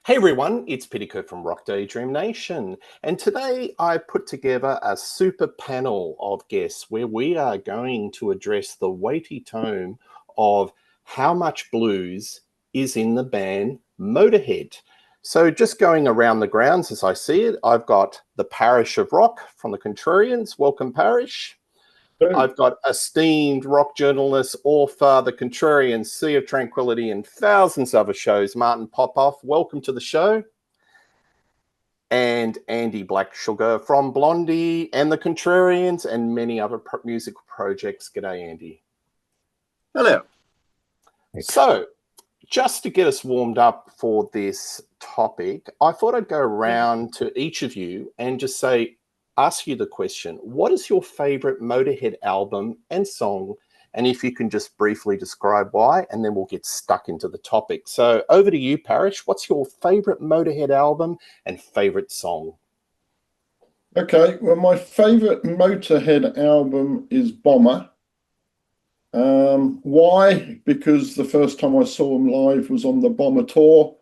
Hey everyone, it's Petticoat from Rock Daydream Nation, and today I put together a super panel of guests where we are going to address the weighty tome of how much blues is in the band Motörhead. So just going around the grounds as I see it, I've got the Parish of Rock from the Contrarians. Welcome, Parish. I've got esteemed rock journalist, author, the Contrarians, Sea of Tranquility, and thousands of other shows, Martin Popoff. Welcome to the show. And Andee Blacksugar from Blondie and the Contrarians and many other musical projects. G'day, Andee. Hello. So, just to get us warmed up for this topic, I thought I'd go around to each of you and just ask you the question, what is your favorite Motörhead album and song? And if you can just briefly describe why, and then we'll get stuck into the topic. So over to you, Parish. What's your favorite Motörhead album and favorite song? Okay, well, my favorite Motörhead album is Bomber. Why? Because the first time I saw them live was on the Bomber tour.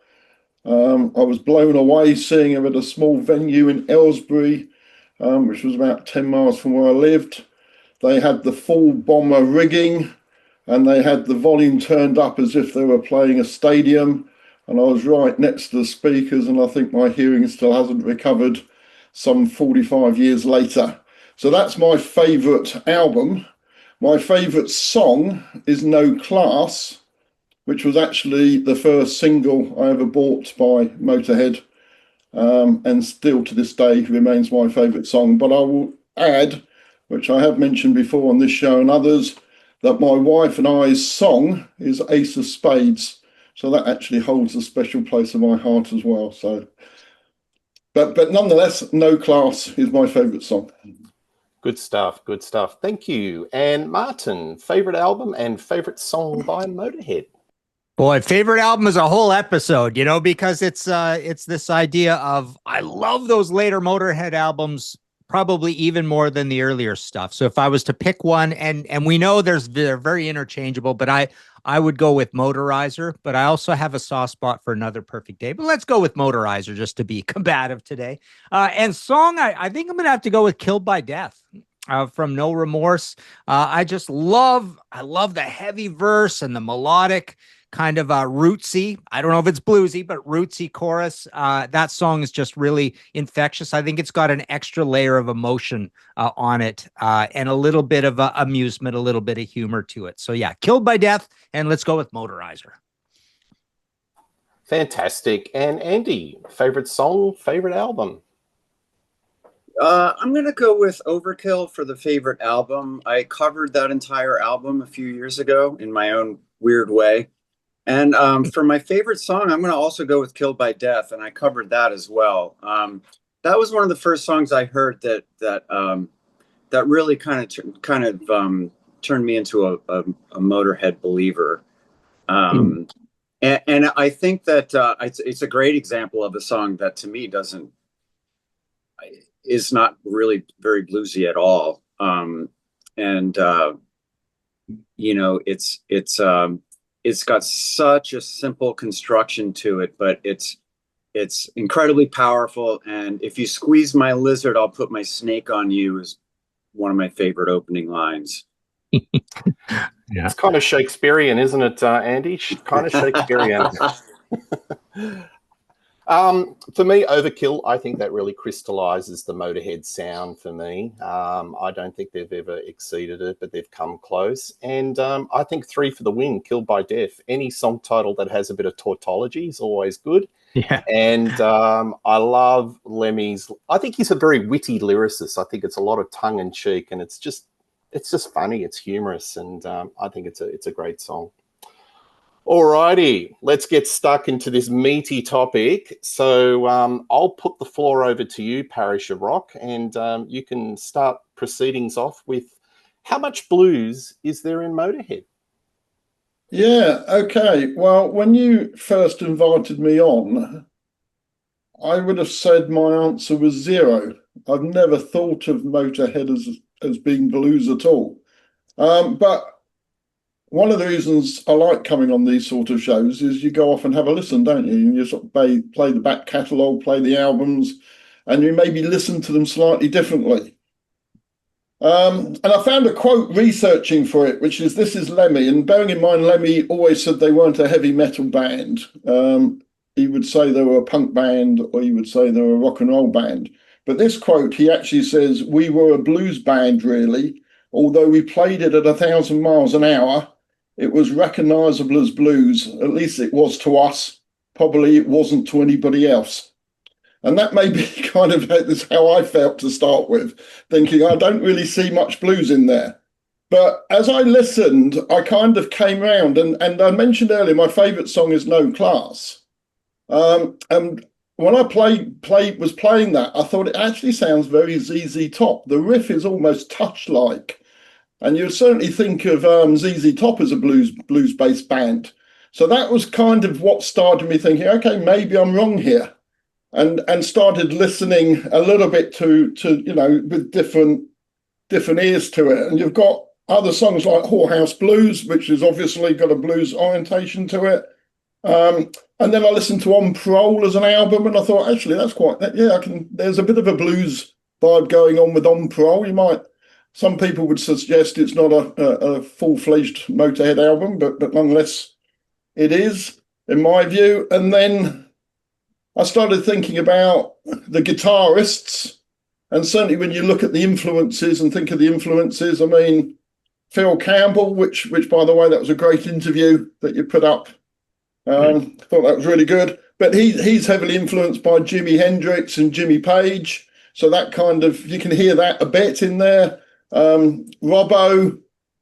I was blown away seeing them at a small venue in Aylesbury, which was about 10 miles from where I lived. They had the full Bomber rigging and they had the volume turned up as if they were playing a stadium. And I was right next to the speakers, and I think my hearing still hasn't recovered some 45 years later. So that's my favourite album. My favourite song is No Class, which was actually the first single I ever bought by Motörhead. And still to this day remains my favourite song. But I will add, which I have mentioned before on this show and others, that my wife and I's song is Ace of Spades. So that actually holds a special place in my heart as well. So, but nonetheless, No Class is my favourite song. Good stuff, good stuff. Thank you. And Martin, favourite album and favourite song by Motörhead? Boy, favorite album is a whole episode, because it's this idea of I love those later Motörhead albums probably even more than the earlier stuff. So if I was to pick one, and we know they're very interchangeable, but I would go with Motorizer, but I also have a soft spot for Another Perfect Day. But let's go with Motorizer just to be combative today. And song, I think I'm going to have to go with Killed by Death. From No Remorse. I love the heavy verse and the melodic kind of rootsy. I don't know if it's bluesy, but rootsy chorus. That song is just really infectious. I think it's got an extra layer of emotion on it and a little bit of amusement, a little bit of humor to it. So yeah, Killed by Death, and let's go with Motorizer. Fantastic. And Andee, favorite song, favorite album? I'm going to go with Overkill for the favorite album. I covered that entire album a few years ago in my own weird way. And for my favorite song, I'm going to also go with Killed by Death, and I covered that as well. That was one of the first songs I heard that really kind of turned me into a Motörhead believer. And I think that it's a great example of a song that to me is not really very bluesy at all. It's got such a simple construction to it, but it's incredibly powerful. And if you squeeze my lizard, I'll put my snake on you is one of my favorite opening lines. Yeah. It's kind of Shakespearean, isn't it, Andee? Kind of Shakespearean. For me, Overkill, I think that really crystallizes the Motörhead sound for me. I don't think they've ever exceeded it, but they've come close. And I think 3 for the win, Killed by Death. Any song title that has a bit of tautology is always good. Yeah. And I love Lemmy's. I think he's a very witty lyricist. I think it's a lot of tongue in cheek, and it's just funny. It's humorous, and I think it's a great song. Alrighty, let's get stuck into this meaty topic. So I'll put the floor over to you, Parish of Rock, and you can start proceedings off with how much blues is there in Motörhead? Yeah, okay. Well, when you first invited me on, I would have said my answer was 0. I've never thought of Motörhead as being blues at all. But one of the reasons I like coming on these sort of shows is you go off and have a listen, don't you? And you sort of play the back catalogue, play the albums, and you maybe listen to them slightly differently. And I found a quote researching for it, which is, "This is Lemmy." And bearing in mind, Lemmy always said they weren't a heavy metal band. He would say they were a punk band, or he would say they were a rock and roll band. But this quote, he actually says, "We were a blues band, really. Although we played it at 1,000 miles an hour, it was recognizable as blues. At least it was to us. Probably it wasn't to anybody else." And that may be kind of how I felt to start with, thinking I don't really see much blues in there. But as I listened, I kind of came round, and I mentioned earlier, my favourite song is No Class. And when I was playing that, I thought it actually sounds very ZZ Top. The riff is almost Touch-like. And you'd certainly think of ZZ Top as a blues-based band. So that was kind of what started me thinking, okay, maybe I'm wrong here. And started listening a little bit to with different ears to it. And you've got other songs like Whorehouse Blues, which has obviously got a blues orientation to it. And then I listened to On Parole as an album, and I thought, actually, that's there's a bit of a blues vibe going on with On Parole. Some people would suggest it's not a full-fledged Motörhead album, but nonetheless, it is, in my view. And then I started thinking about the guitarists, and certainly when you look at the influences and think of the influences, I mean, Phil Campbell, which by the way, that was a great interview that you put up. I thought that was really good. But he's heavily influenced by Jimi Hendrix and Jimmy Page, so that kind of, you can hear that a bit in there. Robbo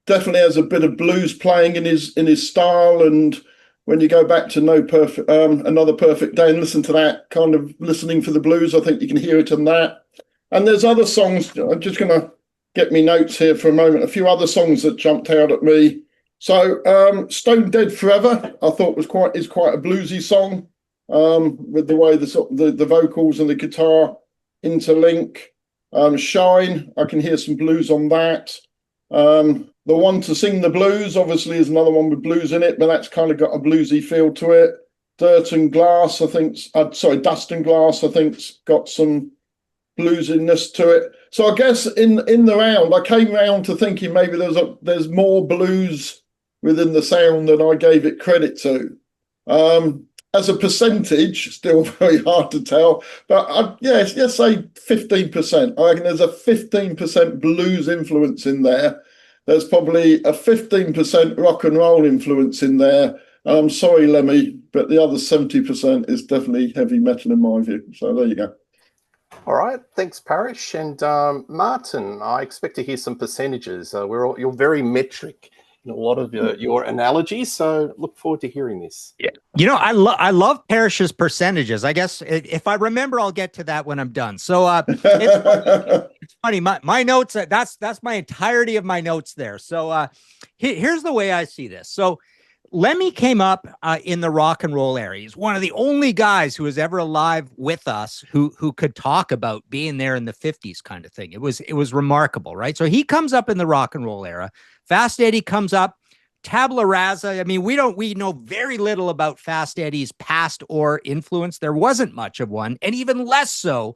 definitely has a bit of blues playing in his style, and when you go back to Another Perfect Day and listen to that, kind of listening for the blues, I think you can hear it in that. And there's other songs. I'm just going to get me notes here for a moment. A few other songs that jumped out at me. So Stone Dead Forever, I thought is quite a bluesy song, with the way the vocals and the guitar interlink. Shine, I can hear some blues on that. The One to Sing the Blues, obviously, is another one with blues in it, but that's kind of got a bluesy feel to it. Dust and Glass, I think's got some bluesiness to it. So I guess in the round, I came round to thinking maybe there's more blues within the sound than I gave it credit to. As a percentage, still very hard to tell, but yes, say 15%. I reckon there's a 15% blues influence in there. There's probably a 15% rock and roll influence in there. And I'm sorry, Lemmy, but the other 70% is definitely heavy metal in my view. So there you go. All right, thanks, Parish. And Martin, I expect to hear some percentages. You're very metric in a lot of your analogies, so look forward to hearing this. Yeah, I love Parish's percentages. I guess if I remember, I'll get to that when I'm done. So it's funny. My notes. That's my entirety of my notes there. So here's the way I see this. So Lemmy came up in the rock and roll area. He's one of the only guys who was ever alive with us who could talk about being there in the 50s kind of thing. It was remarkable, right? So he comes up in the rock and roll era. Fast Eddie comes up. Tabla Rasa. I mean, we know very little about Fast Eddie's past or influence. There wasn't much of one, and even less so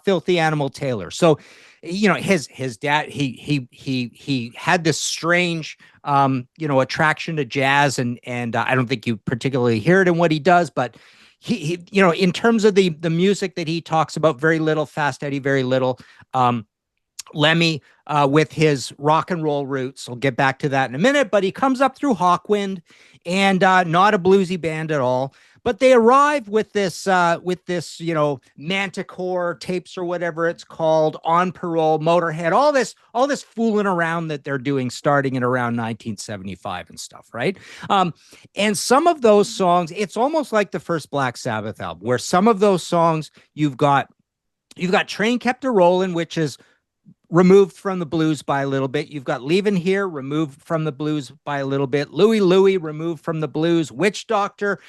Filthy Animal Taylor. So, his dad, he had this strange attraction to jazz, and I don't think you particularly hear it in what he does, but he in terms of the music that he talks about, very little. Fast Eddie, very little. Lemmy with his rock and roll roots. I'll get back to that in a minute, but he comes up through Hawkwind, and not a bluesy band at all. But they arrive with this Manticore tapes or whatever it's called, On Parole, Motörhead, all this fooling around that they're doing starting in around 1975 and stuff, right? And some of those songs, it's almost like the first Black Sabbath album, where some of those songs you've got Train Kept a Rollin', which is removed from the blues by a little bit. You've got Leavin' Here, removed from the blues by a little bit. Louie Louie, removed from the blues. Witch Doctor,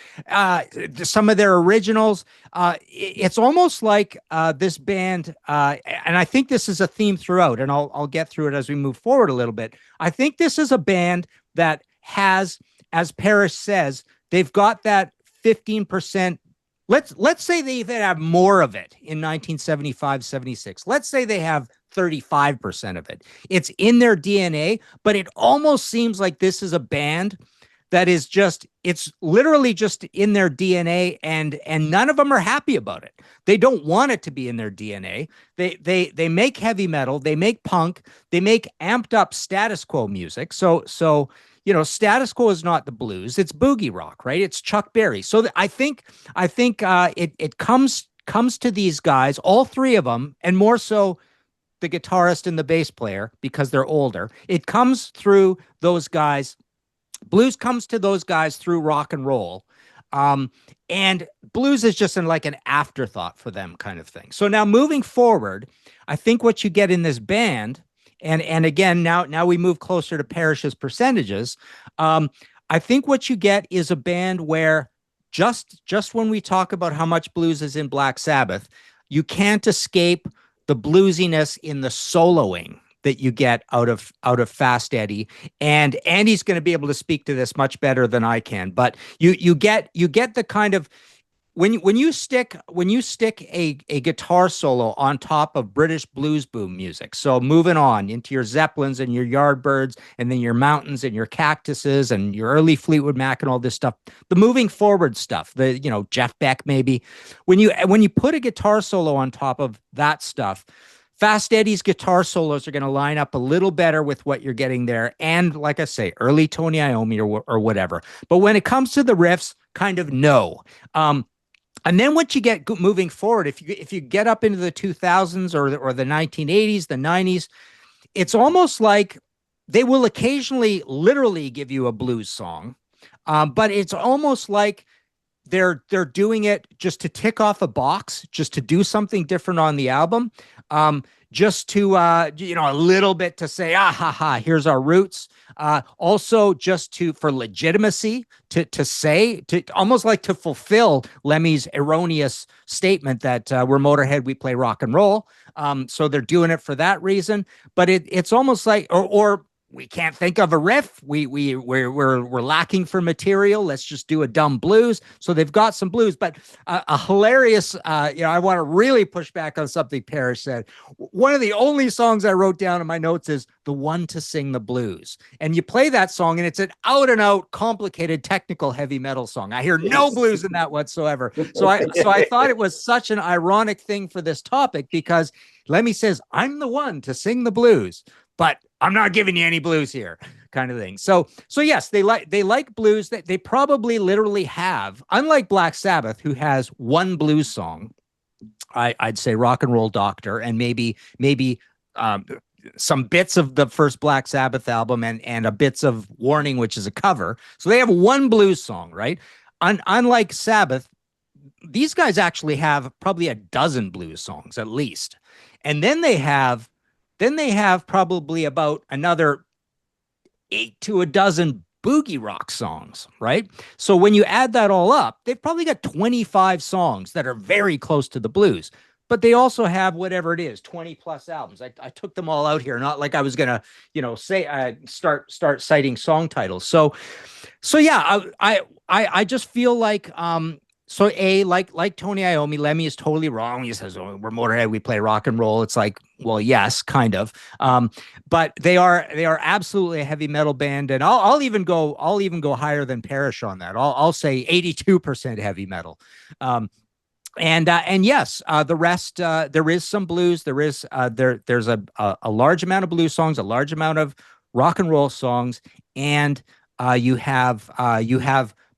some of their originals. It's almost like this band, and I think this is a theme throughout, and I'll get through it as we move forward a little bit. I think this is a band that has, as Parish says, they've got that 15%. Let's say they even have more of it in 1975, 76. Let's say they have 35% of it. It's in their DNA, but it almost seems like this is a band that is just, it's literally just in their DNA, and none of them are happy about it. They don't want it to be in their DNA. They make heavy metal, they make punk, they make amped up status quo music. So status quo is not the blues, it's boogie rock, right? It's Chuck Berry. So I think it comes to these guys, all three of them, and more so the guitarist and the bass player, because they're older. It comes through those guys. Blues comes to those guys through rock and roll. And blues is just like an afterthought for them, kind of thing. So now moving forward, I think what you get in this band, and again, now we move closer to Parish's percentages. I think what you get is a band where just when we talk about how much blues is in Black Sabbath, you can't escape the bluesiness in the soloing that you get out of Fast Eddie. And Andy's going to be able to speak to this much better than I can. But you get the kind of, when you stick a guitar solo on top of British blues boom music, so moving on into your Zeppelins and your Yardbirds, and then your Mountains and your Cactuses and your early Fleetwood Mac and all this stuff, the moving forward stuff, Jeff Beck maybe, when you put a guitar solo on top of that stuff, Fast Eddie's guitar solos are going to line up a little better with what you're getting there. And like I say, early Tony Iommi or whatever. But when it comes to the riffs, kind of no. And then what you get moving forward, if you get up into the 2000s or the 1980s, the 90s, it's almost like they will occasionally literally give you a blues song. But it's almost like they're doing it just to tick off a box, just to do something different on the album, just to a little bit to say, here's our roots. Also, just for legitimacy, to say, to almost like to fulfill Lemmy's erroneous statement that we're Motörhead, we play rock and roll. So they're doing it for that reason. But it's almost like, or we can't think of a riff. We're lacking for material. Let's just do a dumb blues. So they've got some blues, but a hilarious. I want to really push back on something Parish said. One of the only songs I wrote down in my notes is the one to sing the blues, and you play that song, and it's an out and out complicated technical heavy metal song. I hear no blues in that whatsoever. So I thought it was such an ironic thing for this topic, because Lemmy says, I'm the one to sing the blues, but I'm not giving you any blues here, kind of thing. So yes, they like blues. That they probably literally have, unlike Black Sabbath, who has one blues song. I'd say Rock and Roll Doctor, and maybe some bits of the first Black Sabbath album, and a bits of Warning, which is a cover. So they have one blues song, right? Unlike Sabbath, these guys actually have probably a dozen blues songs at least, and then they have probably about another 8 to a dozen boogie rock songs, right? So when you add that all up, they've probably got 25 songs that are very close to the blues, but they also have whatever it is, 20 plus albums. I took them all out here, not like I was going to, say, start citing song titles. So yeah, I just feel like, so like Tony Iommi, Lemmy is totally wrong. He says, "Oh, we're Motörhead, we play rock and roll." It's like, well, yes, kind of. But they are absolutely a heavy metal band, and I'll even go higher than Parish on that. I'll say 82% heavy metal. And yes, the rest, there is some blues. There's a large amount of blues songs, a large amount of rock and roll songs, and you have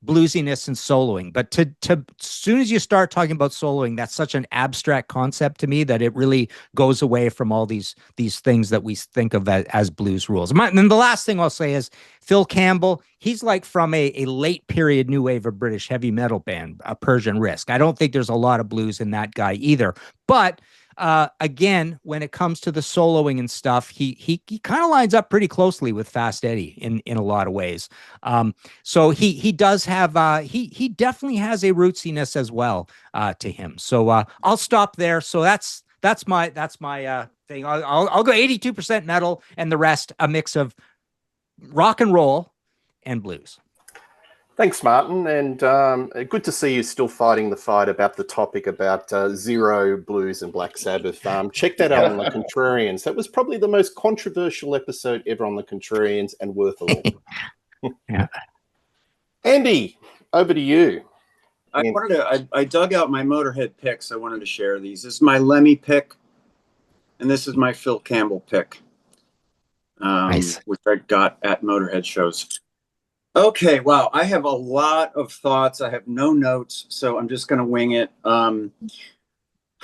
bluesiness and soloing. But to as soon as you start talking about soloing, that's such an abstract concept to me that it really goes away from all these things that we think of as blues rules. And then the last thing I'll say is Phil Campbell. He's like from a late period new wave of British heavy metal band, a Persian Risk. I don't think there's a lot of blues in that guy either. But again, when it comes to the soloing and stuff, he kind of lines up pretty closely with Fast Eddie in a lot of ways. So he does have he definitely has a rootsiness as well to him. So I'll stop there. So that's my thing. I'll go 82% metal, and the rest a mix of rock and roll and blues. Thanks, Martin, and good to see you still fighting the fight about the topic about Zero, Blues, and Black Sabbath. Check that out on the Contrarians. That was probably the most controversial episode ever on the Contrarians, and worth a look. Yeah. Andee, over to you. I dug out my Motörhead picks. I wanted to share these. This is my Lemmy pick, and this is my Phil Campbell pick, Nice. which I got at Motörhead shows. Okay, wow. I have a lot of thoughts. I have no notes, so I'm just going to wing it. How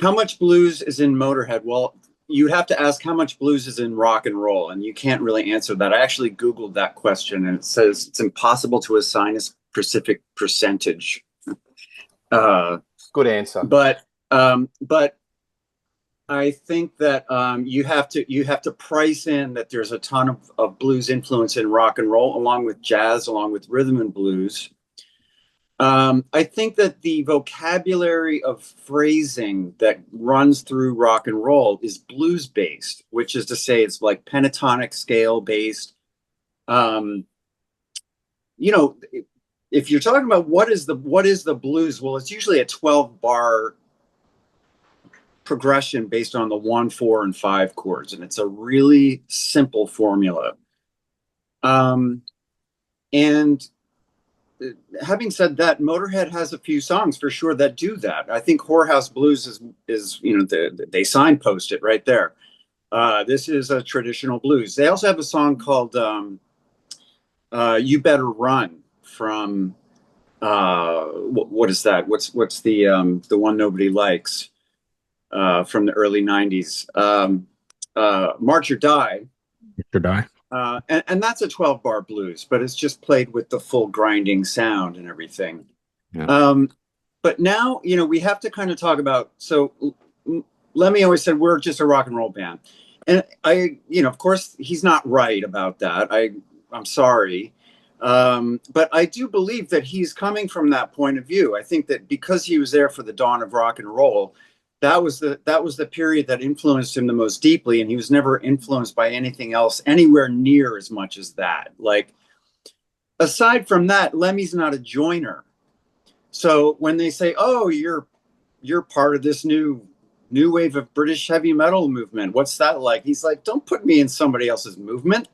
much blues is in Motörhead? Well, you have to ask how much blues is in rock and roll, and you can't really answer that. I actually Googled that question, and it says it's impossible to assign a specific percentage. Good answer. But I think that you have to price in that there's a ton of blues influence in rock and roll, along with jazz, along with rhythm and blues. I think that the vocabulary of phrasing that runs through rock and roll is blues based, which is to say it's like pentatonic scale based. You know, if you're talking about what is the blues, well, it's usually a 12-bar progression based on the 1, 4, and 5 chords, and it's a really simple formula. And having said that, Motörhead has a few songs for sure that do that. I think Whorehouse Blues is you know, they signpost it right there. This is a traditional blues. They also have a song called "You Better Run" from what is that? What's the one nobody likes? From the early 90s, March or Die. And that's a 12-bar blues, but it's just played with the full grinding sound and everything. Yeah. But now, you know, we have to kind of talk about, so Lemmy always said, we're just a rock and roll band. And you know, of course, he's not right about that. I'm sorry. But I do believe that he's coming from that point of view. I think that because he was there for the dawn of rock and roll, that was the period that influenced him the most deeply, and he was never influenced by anything else anywhere near as much as that. Like, aside from that, Lemmy's not a joiner. So when they say, "Oh, you're part of this new wave of British heavy metal movement," what's that like? He's like, "Don't put me in somebody else's movement."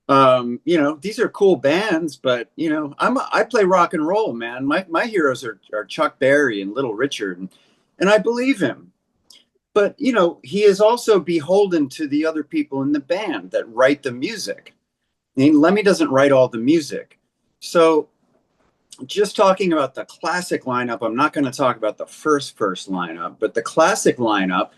You know, these are cool bands, but you know, I play rock and roll, man. My heroes are Chuck Berry and Little Richard. And I believe him. But, you know, he is also beholden to the other people in the band that write the music. I mean, Lemmy doesn't write all the music. So just talking about the classic lineup, I'm not going to talk about the first lineup, but the classic lineup,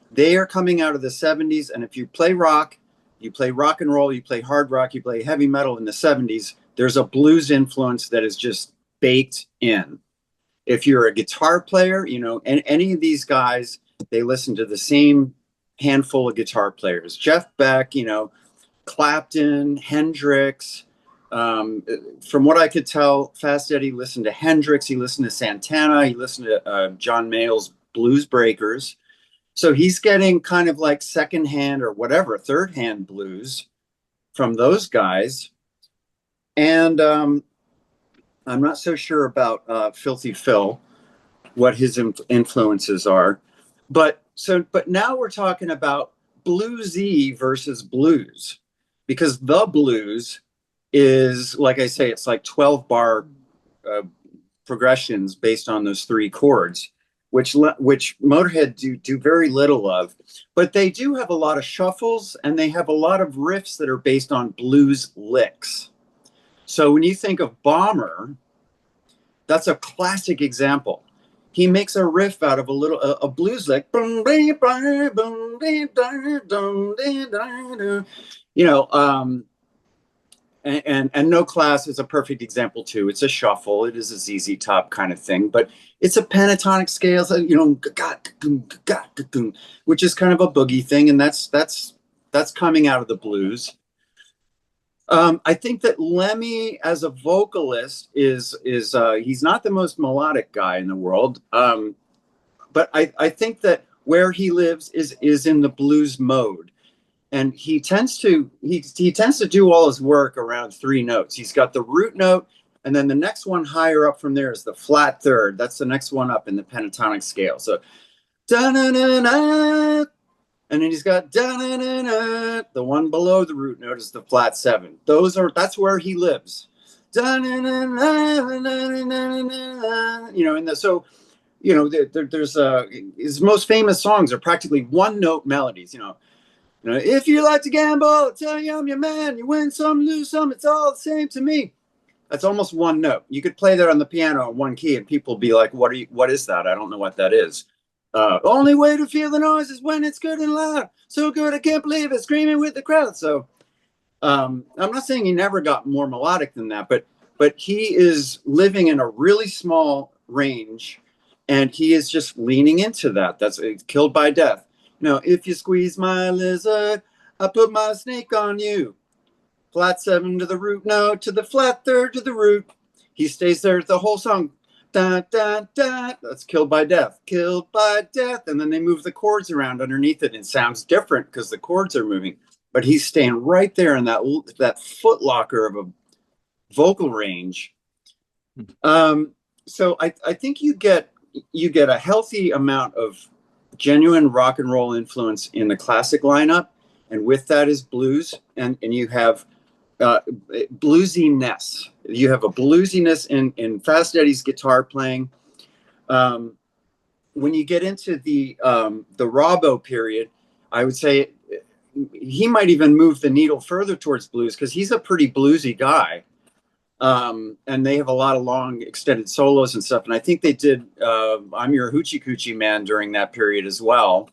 they are coming out of the 70s. And if you play rock and roll, you play hard rock, you play heavy metal in the 70s, there's a blues influence that is just baked in. If you're a guitar player, you know, and any of these guys, they listen to the same handful of guitar players. Jeff Beck, you know, Clapton, Hendrix. From what I could tell, Fast Eddie listened to Hendrix. He listened to Santana. He listened to John Mayall's Blues Breakers. So he's getting kind of like secondhand or whatever, third-hand blues from those guys. And I'm not so sure about Filthy Phil, what his influences are, but now we're talking about bluesy versus blues, because the blues is, like I say, it's like 12-bar progressions based on those 3 chords, which Motörhead do very little of, but they do have a lot of shuffles and they have a lot of riffs that are based on blues licks. So when you think of Bomber, that's a classic example. He makes a riff out of a blues lick. You know, and No Class is a perfect example too. It's a shuffle. It is a ZZ Top kind of thing, but it's a pentatonic scale, you know, which is kind of a boogie thing, and that's coming out of the blues. I think that Lemmy, as a vocalist, is he's not the most melodic guy in the world, but I think that where he lives is in the blues mode. And he tends to do all his work around 3 notes. He's got the root note, and then the next one higher up from there is the flat third. That's the next one up in the pentatonic scale. So da-na-na-na, and then he's got da-na-na-na. The one below the root note is the flat 7. That's where he lives. Da-na-na-na-na-na-na-na. You know, and so, you know, there's his most famous songs are practically one note melodies. You know, if you like to gamble, I'll tell you I'm your man. You win some, lose some, it's all the same to me. That's almost one note. You could play that on the piano in one key, and people would be like, "What is that? I don't know what that is." Only way to feel the noise is when it's good and loud. So good, I can't believe it. Screaming with the crowd. So I'm not saying he never got more melodic than that, but he is living in a really small range, and he is just leaning into that. That's Killed by Death. You know, if you squeeze my lizard, I put my snake on you. Flat 7 to the root note, to the flat third to the root. He stays there the whole song. Da, da, da. That's Killed by Death. Killed by Death. And then they move the chords around underneath it. It sounds different because the chords are moving. But he's staying right there in that foot locker of a vocal range. So I think you get a healthy amount of genuine rock and roll influence in the classic lineup, and with that is blues, and you have bluesiness. You have a bluesiness in Fast Eddie's guitar playing. When you get into the Robbo period, I would say he might even move the needle further towards blues, because he's a pretty bluesy guy. And they have a lot of long extended solos and stuff. And I think they did I'm Your Hoochie Coochie Man during that period as well.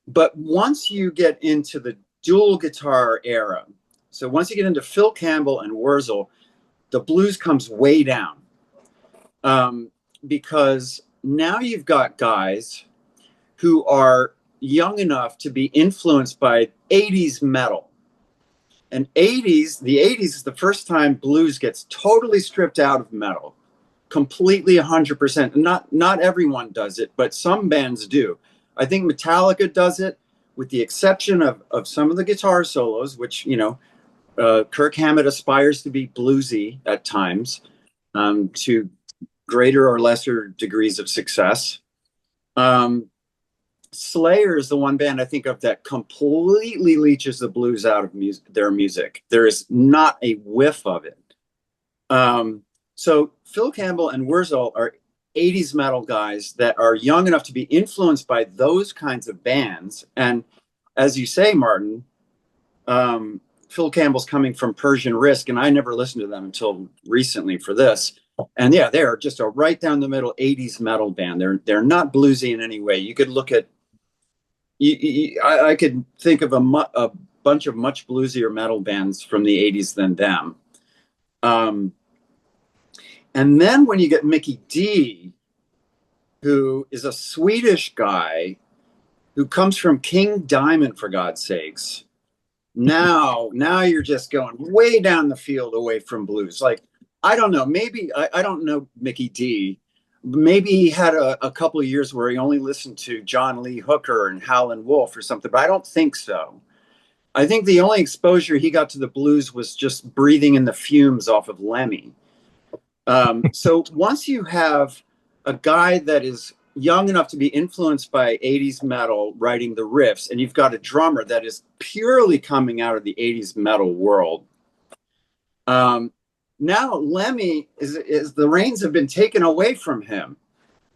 But once you get into the dual guitar era, so once you get into Phil Campbell and Wurzel, the blues comes way down. Because now you've got guys who are young enough to be influenced by 80s metal. And the 80s is the first time blues gets totally stripped out of metal, completely 100%. Not everyone does it, but some bands do. I think Metallica does it, with the exception of some of the guitar solos, which, you know, Kirk Hammett aspires to be bluesy at times, to greater or lesser degrees of success. Slayer is the one band I think of that completely leeches the blues out of their music. There is not a whiff of it. So Phil Campbell and Wurzel are 80s metal guys that are young enough to be influenced by those kinds of bands. And as you say, Martin, Phil Campbell's coming from Persian Risk, and I never listened to them until recently for this. And yeah, they're just a right down the middle 80s metal band. They're not bluesy in any way. You could look at I could think of a bunch of much bluesier metal bands from the 80s than them. And then when you get Mickey D, who is a Swedish guy who comes from King Diamond, for God's sakes, now you're just going way down the field away from blues. Like, I don't know, maybe, I don't know Mickey D. Maybe he had a couple of years where he only listened to John Lee Hooker and Howlin' Wolf or something, but I don't think so. I think the only exposure he got to the blues was just breathing in the fumes off of Lemmy. So once you have a guy that is young enough to be influenced by 80s metal writing the riffs, and you've got a drummer that is purely coming out of the 80s metal world, now Lemmy is the reins have been taken away from him,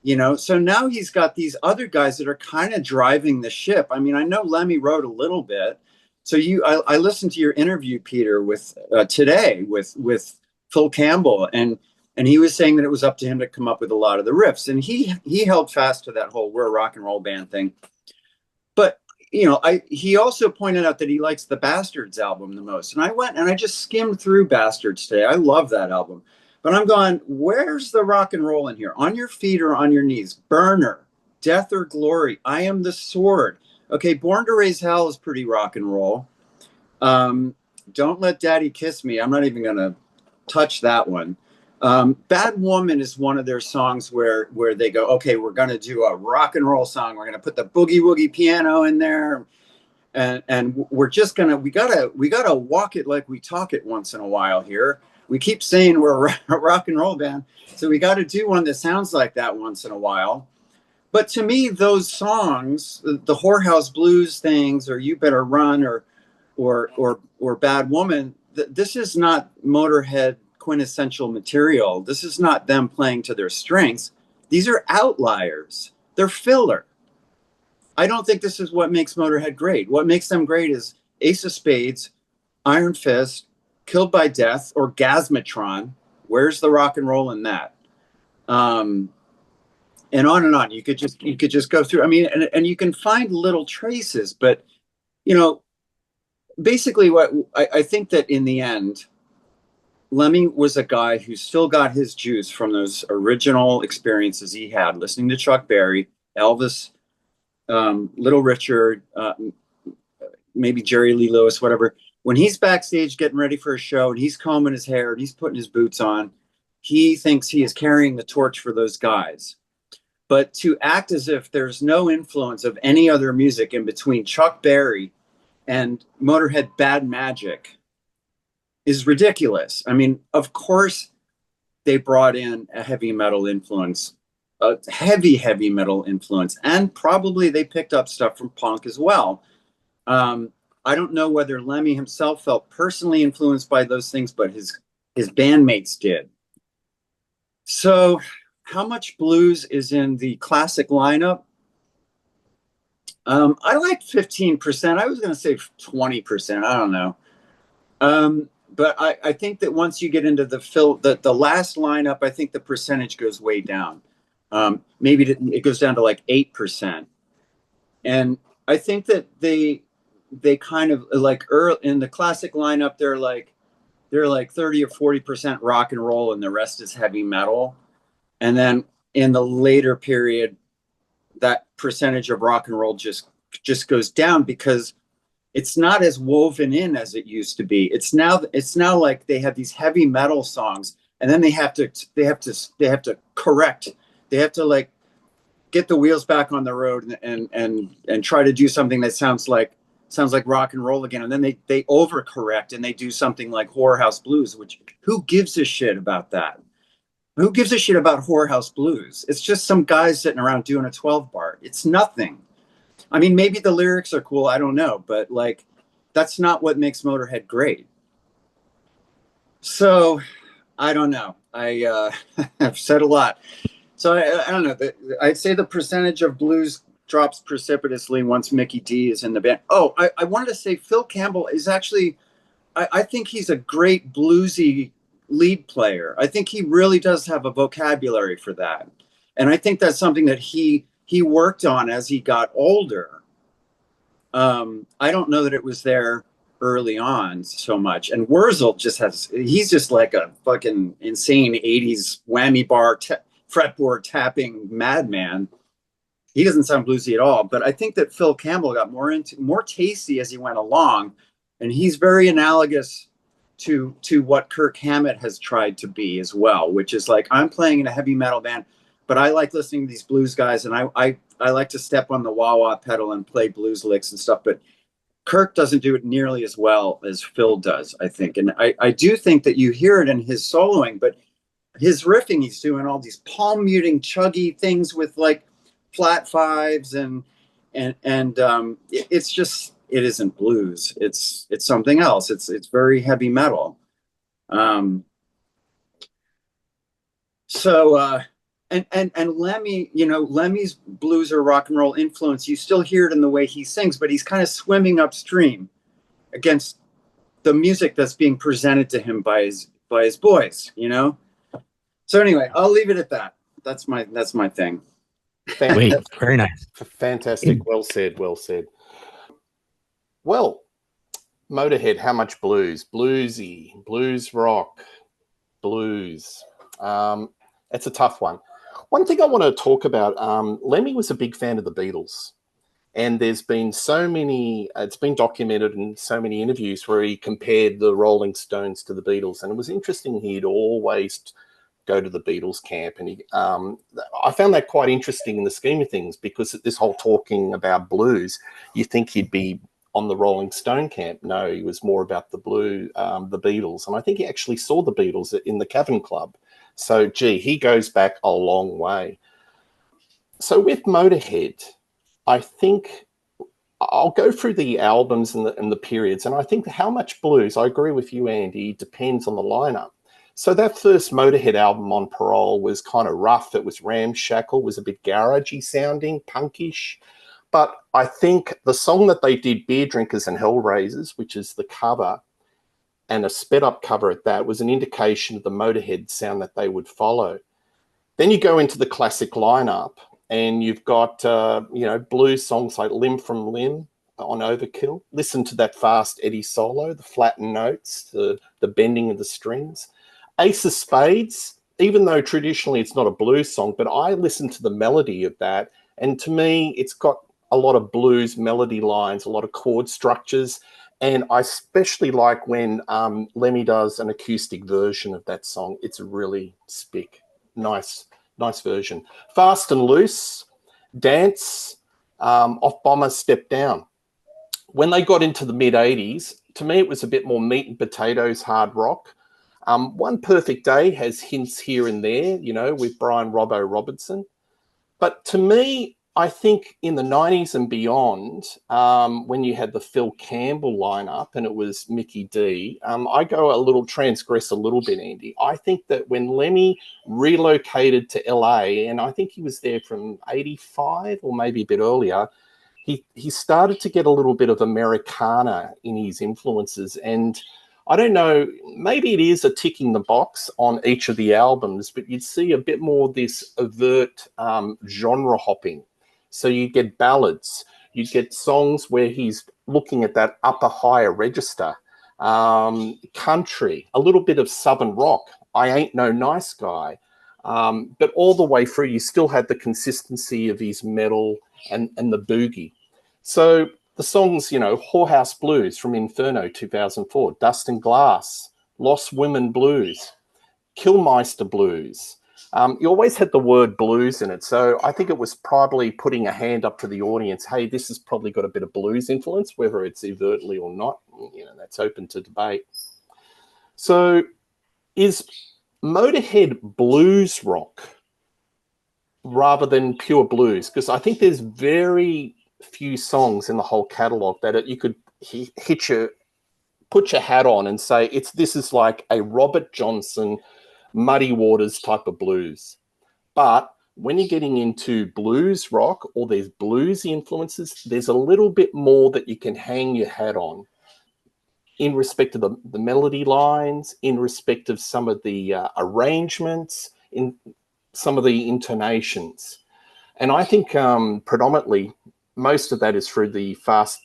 you know. So now he's got these other guys that are kind of driving the ship. I mean, I know Lemmy wrote a little bit. So I listened to your interview, Peter, with today with Phil Campbell, and he was saying that it was up to him to come up with a lot of the riffs, and he held fast to that whole "we're a rock and roll band" thing. But you know, he also pointed out that he likes the Bastards album the most. And I went and I just skimmed through Bastards today. I love that album. But I'm going, where's the rock and roll in here? On Your Feet or On Your Knees? Burner, Death or Glory, I Am the Sword. Okay, Born to Raise Hell is pretty rock and roll. Don't Let Daddy Kiss Me. I'm not even going to touch that one. Bad Woman is one of their songs where they go, okay, we're going to do a rock and roll song. We're going to put the boogie woogie piano in there. And we're just going to, we gotta walk it like we talk it once in a while here. We keep saying we're a rock and roll band. So we got to do one that sounds like that once in a while. But to me, those songs, the Whorehouse Blues things, or You Better Run, or Bad Woman, this is not Motörhead quintessential material. This is not them playing to their strengths. These are outliers. They're filler. I don't think this is what makes Motörhead great. What makes them great is Ace of Spades, Iron Fist, Killed by Death, or Gasmatron. Where's the rock and roll in that? And on and on. You could just go through. I mean, and you can find little traces, but you know, basically what I think that in the end, Lemmy was a guy who still got his juice from those original experiences he had listening to Chuck Berry, Elvis, Little Richard, maybe Jerry Lee Lewis, whatever. When he's backstage getting ready for a show and he's combing his hair and he's putting his boots on, he thinks he is carrying the torch for those guys. But to act as if there's no influence of any other music in between Chuck Berry and Motörhead Bad Magic is ridiculous. I mean, of course, they brought in a heavy metal influence, a heavy metal influence, and probably they picked up stuff from punk as well. I don't know whether Lemmy himself felt personally influenced by those things, but his bandmates did. So how much blues is in the classic lineup? I like 15%. I was going to say 20%. I don't know. But I think that once you get into the last lineup, I think the percentage goes way down. Maybe it goes down to like 8%. And I think that they kind of like early in the classic lineup, they're like 30 or 40% rock and roll and the rest is heavy metal. And then in the later period, that percentage of rock and roll just goes down because it's not as woven in as it used to be. It's now like they have these heavy metal songs and then they have to correct. They have to like get the wheels back on the road and try to do something that sounds like rock and roll again. And then they overcorrect and they do something like Whorehouse Blues, which who gives a shit about that? Who gives a shit about Whorehouse Blues? It's just some guys sitting around doing a 12 bar. It's nothing. I mean, maybe the lyrics are cool. I don't know. But like, that's not what makes Motörhead great. So I don't know. I've said a lot. So I don't know. I'd say the percentage of blues drops precipitously once Mickey D is in the band. Oh, I wanted to say Phil Campbell is actually, I think he's a great bluesy lead player. I think he really does have a vocabulary for that. And I think that's something that he worked on as he got older. I don't know that it was there early on so much. And Wurzel he's just like a fucking insane 80s whammy bar fretboard tapping madman. He doesn't sound bluesy at all. But I think that Phil Campbell got more tasty as he went along. And he's very analogous to what Kirk Hammett has tried to be as well, which is like, I'm playing in a heavy metal band, but I like listening to these blues guys, and I like to step on the wah-wah pedal and play blues licks and stuff, but Kirk doesn't do it nearly as well as Phil does, I think. And I do think that you hear it in his soloing, but his riffing, he's doing all these palm muting, chuggy things with like flat fives, and it's just, it isn't blues. It's something else. It's very heavy metal. And Lemmy, you know, Lemmy's blues or rock and roll influence, you still hear it in the way he sings, but he's kind of swimming upstream against the music that's being presented to him by his boys, you know? So anyway, I'll leave it at that. That's my thing. Wait, very nice. Fantastic. Well said. Well said. Well, Motörhead, how much blues? Bluesy, blues rock, blues. It's a tough one. One thing I want to talk about, Lemmy was a big fan of the Beatles. And there's been so many, it's been documented in so many interviews where he compared the Rolling Stones to the Beatles. And it was interesting, he'd always go to the Beatles camp. And I found that quite interesting in the scheme of things, because this whole talking about blues, you think he'd be on the Rolling Stone camp. No, he was more about the Beatles. And I think he actually saw the Beatles in the Cavern Club. So, gee, he goes back a long way. So with Motörhead, I think I'll go through the albums and the periods, and I think how much blues, I agree with you, Andy, depends on the lineup. So that first Motörhead album on Parole was kind of rough. It was ramshackle, was a bit garagey sounding, punkish. But I think the song that they did, Beer Drinkers and Hellraisers, which is the cover, and a sped up cover at that, was an indication of the Motörhead sound that they would follow. Then you go into the classic lineup, and you've got, blues songs like Limb from Limb on Overkill. Listen to that fast Eddie solo, the flattened notes, the bending of the strings. Ace of Spades, even though traditionally it's not a blues song, but I listen to the melody of that, and to me, it's got a lot of blues melody lines, a lot of chord structures, and I especially like when Lemmy does an acoustic version of that song. It's really spick. Nice version. Fast and Loose, Dance, Off Bomber, Step Down. When they got into the mid-'80s, to me it was a bit more meat and potatoes hard rock. One Perfect Day has hints here and there, with Brian Robbo Robertson. But to me, I think in the 90s and beyond, when you had the Phil Campbell lineup and it was Mickey D, I transgress a little bit, Andy. I think that when Lemmy relocated to LA, and I think he was there from 85 or maybe a bit earlier, he started to get a little bit of Americana in his influences. And I don't know, maybe it is a ticking the box on each of the albums, but you'd see a bit more of this overt genre hopping. So you get ballads, you get songs where he's looking at that upper higher register, country, a little bit of southern rock, I Ain't No Nice Guy, but all the way through you still had the consistency of his metal and the boogie. So the songs, Whorehouse Blues from Inferno 2004, Dust and Glass, Lost Women Blues, Killmeister Blues. You always had the word blues in it. So I think it was probably putting a hand up to the audience. Hey, this has probably got a bit of blues influence, whether it's overtly or not. That's open to debate. So is Motörhead blues rock rather than pure blues? Because I think there's very few songs in the whole catalogue that you could put your hat on and say, this is like a Robert Johnson, Muddy Waters type of blues. But when you're getting into blues rock or there's bluesy influences, there's a little bit more that you can hang your hat on in respect of the melody lines, in respect of some of the arrangements, in some of the intonations. And I think predominantly most of that is through the fast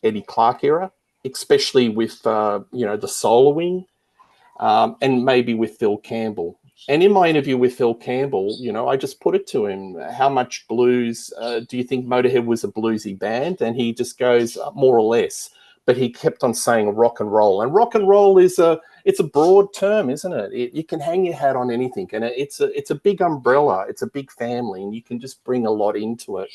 Eddie Clarke era, especially with, the soloing, and maybe with Phil Campbell. And in my interview with Phil Campbell, I just put it to him, how much blues do you think Motörhead was a bluesy band? And he just goes, more or less. But he kept on saying rock and roll. And rock and roll it's a broad term, isn't it? You can hang your hat on anything. And it's a big umbrella. It's a big family. And you can just bring a lot into it.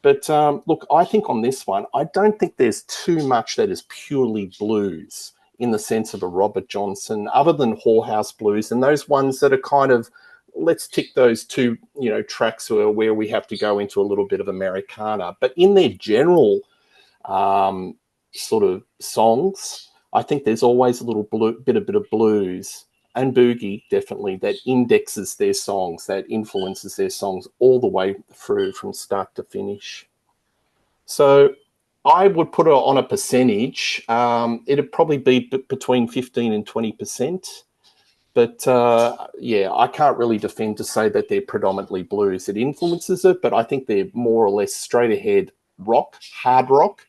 But look, I think on this one, I don't think there's too much that is purely blues in the sense of a Robert Johnson, other than Whorehouse Blues and those ones that are kind of, let's tick those two, tracks where we have to go into a little bit of Americana. But in their general sort of songs, I think there's always a little bit of blues and boogie, definitely, that indexes their songs, that influences their songs all the way through from start to finish. So I would put it on a percentage. It'd probably be between 15 and 20%. But, I can't really defend to say that they're predominantly blues. It influences it, but I think they're more or less straight ahead rock, hard rock,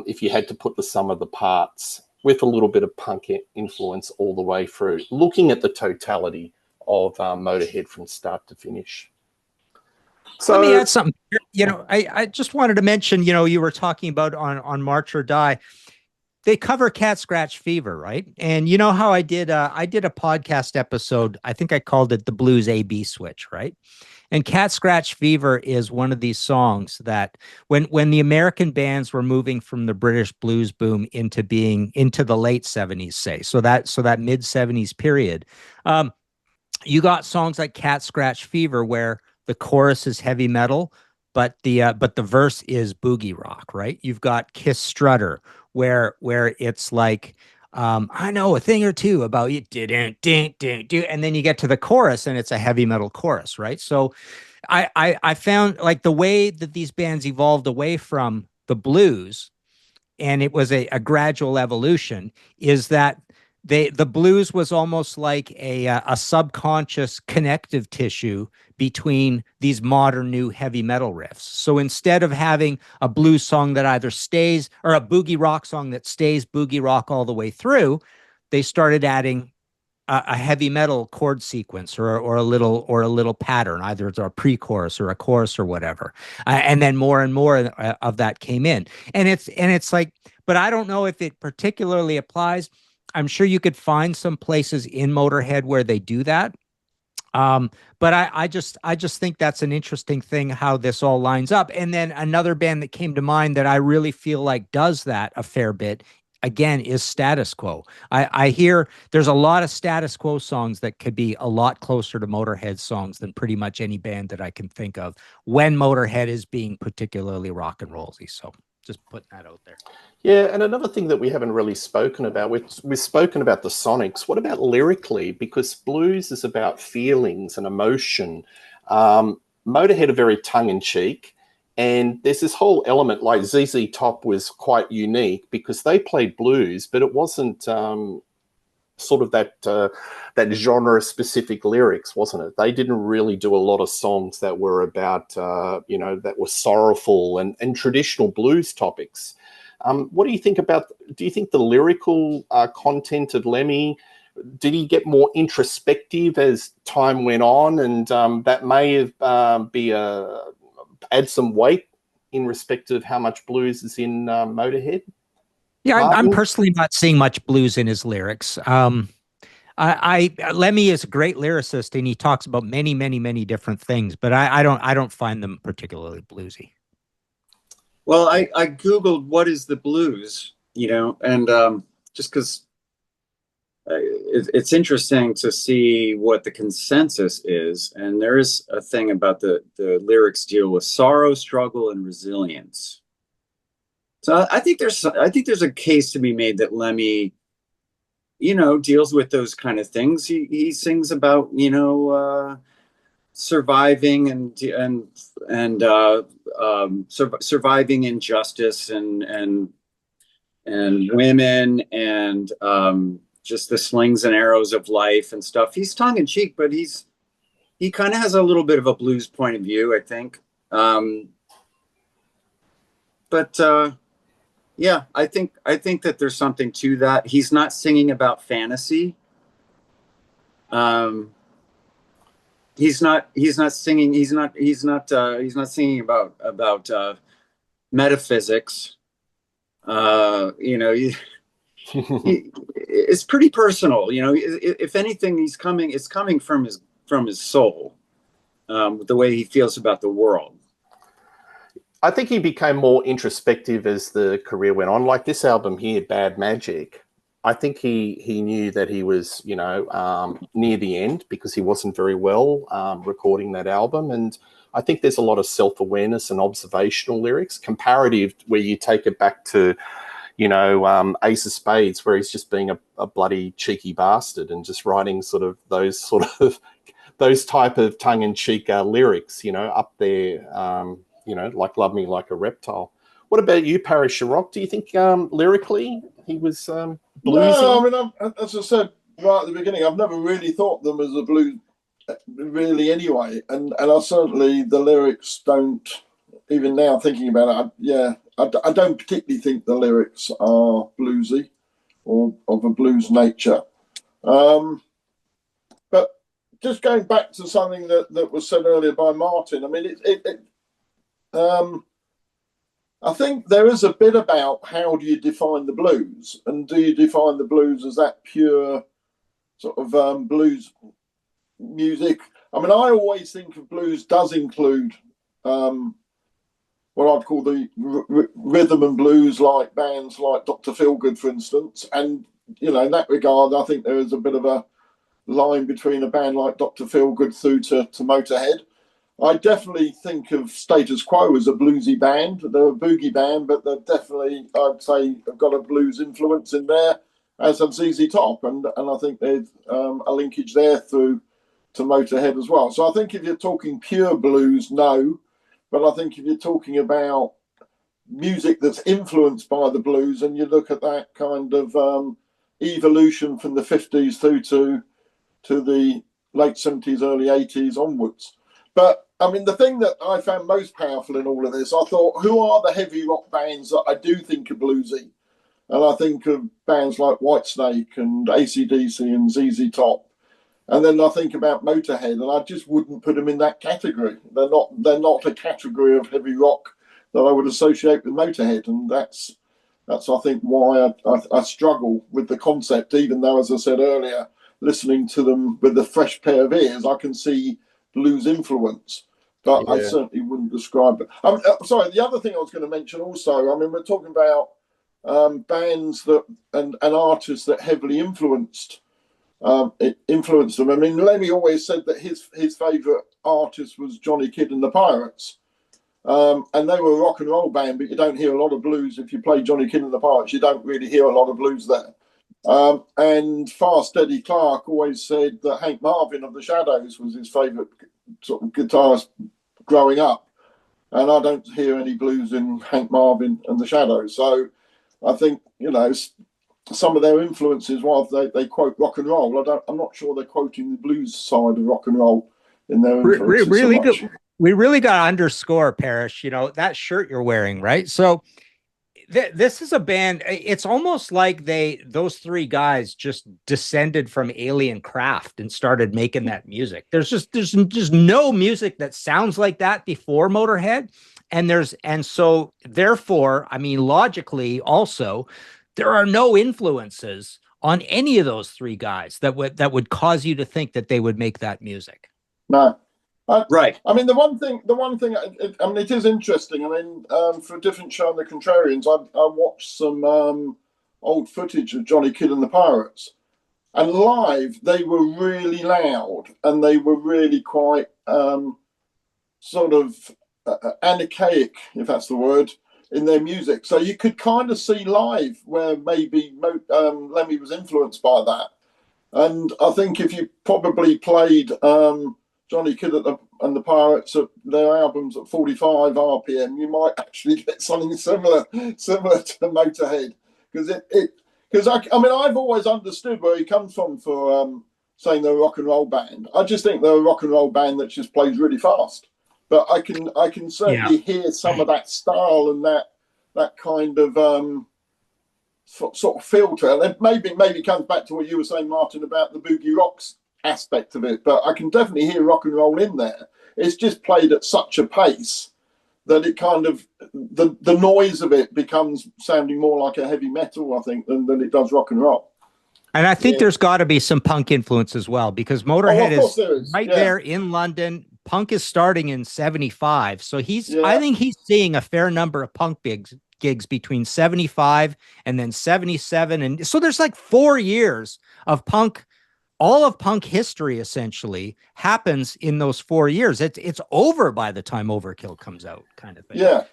if you had to put the sum of the parts, with a little bit of punk influence all the way through, looking at the totality of Motörhead from start to finish. So let me add something. I just wanted to mention, you were talking about on March or Die. they cover Cat Scratch Fever, right? And you know how I did a podcast episode, I think I called it the Blues A-B Switch, right? And Cat Scratch Fever is one of these songs that when the American bands were moving from the British blues boom into the late 70s, say, so that mid 70s period, you got songs like Cat Scratch Fever where the chorus is heavy metal, but the verse is boogie rock, right? You've got Kiss Strutter where it's like, I know a thing or two about you, and then you get to the chorus and it's a heavy metal chorus, right? So I found like the way that these bands evolved away from the blues, and it was a gradual evolution, is that the blues was almost like a subconscious connective tissue between these modern new heavy metal riffs. So instead of having a blues song that either stays, or a boogie rock song that stays boogie rock all the way through, they started adding a heavy metal chord sequence or a little pattern, either it's a pre-chorus or a chorus or whatever, and then more and more of that came in, and it's like, but I don't know if it particularly applies. I'm sure you could find some places in Motörhead where they do that. But I just think that's an interesting thing, how this all lines up. And then another band that came to mind that I really feel like does that a fair bit, again, is Status Quo. I hear there's a lot of Status Quo songs that could be a lot closer to Motörhead songs than pretty much any band that I can think of when Motörhead is being particularly rock and rollsy. So just putting that out there. Yeah, and another thing that we haven't really spoken about, we've spoken about the sonics. What about lyrically? Because blues is about feelings and emotion. Motörhead are very tongue-in-cheek, and there's this whole element, like ZZ Top was quite unique because they played blues, but it wasn't sort of that genre-specific lyrics, wasn't it? They didn't really do a lot of songs that were about, that were sorrowful and traditional blues topics. What do you think about, do you think the lyrical content of Lemmy, did he get more introspective as time went on, and that may have add some weight in respect of how much blues is in Motörhead? Yeah, I'm personally not seeing much blues in his lyrics. Lemmy is a great lyricist, and he talks about many, many, many different things, but I don't find them particularly bluesy. Well, I Googled what is the blues, and just because it's interesting to see what the consensus is. And there is a thing about the lyrics deal with sorrow, struggle, and resilience. So I think there's a case to be made that Lemmy, deals with those kind of things. He sings about, surviving and surviving injustice and women and just the slings and arrows of life and stuff. He's tongue in cheek, but he kind of has a little bit of a blues point of view, I think. Yeah, I think that there's something to that. He's not singing about fantasy. He's not singing about metaphysics. It's pretty personal. If anything, it's coming from his soul, the way he feels about the world. I think he became more introspective as the career went on. Like this album here, Bad Magic, I think he knew that he was, near the end because he wasn't very well recording that album. And I think there's a lot of self-awareness and observational lyrics, comparative, where you take it back to, Ace of Spades, where he's just being a bloody cheeky bastard and just writing those type of tongue-in-cheek lyrics, up there, like Love Me Like a Reptile. What about you, Parish and Rock? Do you think lyrically he was bluesy? No, I mean, as I said right at the beginning, I've never really thought them as a blues, really, anyway. And I certainly, the lyrics don't, even now thinking about it, I don't particularly think the lyrics are bluesy or of a blues nature. But just going back to something that was said earlier by Martin, I mean, I think there is a bit about how do you define the blues, and do you define the blues as that pure sort of blues music? I mean, I always think of blues does include what I'd call the rhythm and blues, like bands like Dr. Feelgood, for instance. And, you know, in that regard, I think there is a bit of a line between a band like Dr. Feelgood through to Motörhead. I definitely think of Status Quo as a bluesy band. They're a boogie band, but they're definitely, I'd say, have got a blues influence in there, as have ZZ Top. And I think there's a linkage there through to Motörhead as well. So I think if you're talking pure blues, no. But I think if you're talking about music that's influenced by the blues, and you look at that kind of evolution from the 50s through to the late 70s, early 80s onwards. But, I mean, the thing that I found most powerful in all of this, I thought, who are the heavy rock bands that I do think are bluesy? And I think of bands like Whitesnake and AC/DC and ZZ Top. And then I think about Motörhead, and I just wouldn't put them in that category. They're not a category of heavy rock that I would associate with Motörhead, and that's I think why I struggle with the concept. Even though, as I said earlier, listening to them with a fresh pair of ears, I can see blues influence, but I certainly wouldn't describe it. Sorry, the other thing I was going to mention also. I mean, we're talking about bands that and artists that heavily influenced them. I mean, Lemmy always said that his favourite artist was Johnny Kidd and the Pirates, and they were a rock and roll band, but you don't hear a lot of blues. If you play Johnny Kidd and the Pirates, you don't really hear a lot of blues there. And Fast Eddie Clarke always said that Hank Marvin of the Shadows was his favourite sort of guitarist growing up, and I don't hear any blues in Hank Marvin and the Shadows. So I think, you know, some of their influences, while they quote rock and roll, I'm not sure they're quoting the blues side of rock and roll in their influences. Really so much. good. We really got to underscore, Parish, you know, that shirt you're wearing, right? So this is a band. It's almost like those three guys just descended from alien craft and started making that music. There's just no music that sounds like that before Motörhead. And so therefore, I mean, logically also, there are no influences on any of those three guys that would cause you to think that they would make that music. No. Right. I mean, the one thing, I mean, it is interesting. I mean, for a different show on the Contrarians, I watched some old footage of Johnny Kidd and the Pirates. And live, they were really loud, and they were really quite sort of anarchic, if that's the word, in their music. So you could kind of see live where maybe Lemmy was influenced by that. And I think if you probably played Johnny Kidd and the Pirates at their albums at 45 RPM, you might actually get something similar to Motörhead, because I mean, I've always understood where he comes from for saying they're a rock and roll band. I just think they're a rock and roll band that just plays really fast. But I can certainly hear some of that style and that kind of sort of filter. And maybe comes back to what you were saying, Martin, about the boogie rocks aspect of it. But I can definitely hear rock and roll in there. It's just played at such a pace that it kind of the noise of it becomes sounding more like a heavy metal, I think, than it does rock and roll. And I think there's got to be some punk influence as well, because Motörhead is right there in London. Punk is starting in 75. So I think he's seeing a fair number of punk gigs between 75 and then 77. And so there's like 4 years of punk. All of punk history essentially happens in those 4 years. It's over by the time Overkill comes out, kind of thing. Yeah.